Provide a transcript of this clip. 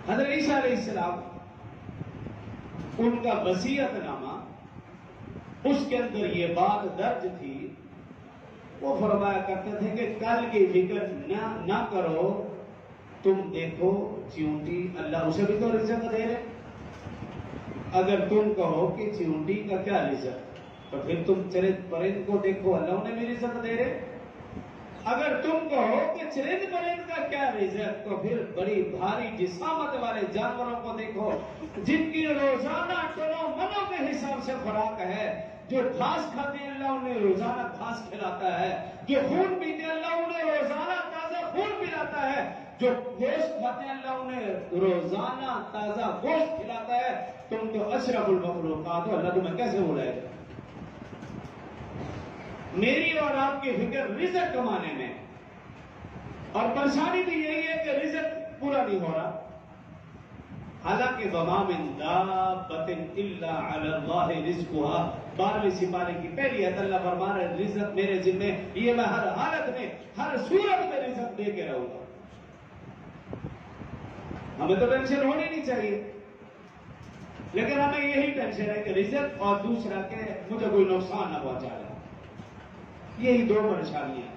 حضرت عیسیٰ علیہ السلام ان کا وصیت نامہ، اس کے اندر یہ بات درج تھی، وہ فرمایا کرتے تھے کہ کل کی فکر نہ کرو، تم دیکھو چیونٹی، اللہ اسے بھی تو رزق دے رہے، اگر تم کہو کہ چیونٹی کا کیا رزق، تو پھر تم چرند پرند کو دیکھو، اللہ انہیں بھی رزق دے رہے، اگر تم کہو کہ چرند پرند کا کیا رزق، تو پھر بڑی بھاری جسامت والے جانوروں کو دیکھو جن کی روزانہ ٹنوں منوں کے حساب سے خوراک ہے، جو گھاس کھاتے ہیں اللہ انہیں روزانہ گھاس کھلاتا ہے، جو خون پیتے ہیں اللہ انہیں روزانہ تازہ خون پلاتا ہے، جو گوشت کھاتے ہیں اللہ انہیں روزانہ تازہ گوشت کھلاتا ہے، تم تو اشرف المخلوقات ہو، اللہ تمہیں کیسے بلائے گا؟ میری اور آپ کی فکر رزق کمانے میں، اور پریشانی بھی یہی ہے کہ رزق پورا نہیں ہو رہا، حالانکہ وَمَا مِن دَابَّةٍ إِلَّا عَلَى اللَّهِ رِزْقُهَا 12ویں سپارے کی پہلی آیت، اللہ فرما رہے ہیں رزق میرے ذمہ، یہ میں ہر حالت میں ہر صورت میں رزق دے کے رہوں گا۔ ہمیں تو ٹینشن ہونی نہیں چاہیے، لیکن ہمیں یہی ٹینشن ہے کہ رزق اور دوسرا کہ مجھے کوئی نقصان نہ پہنچا رہا، یہی دو پریشانیاں ہیں۔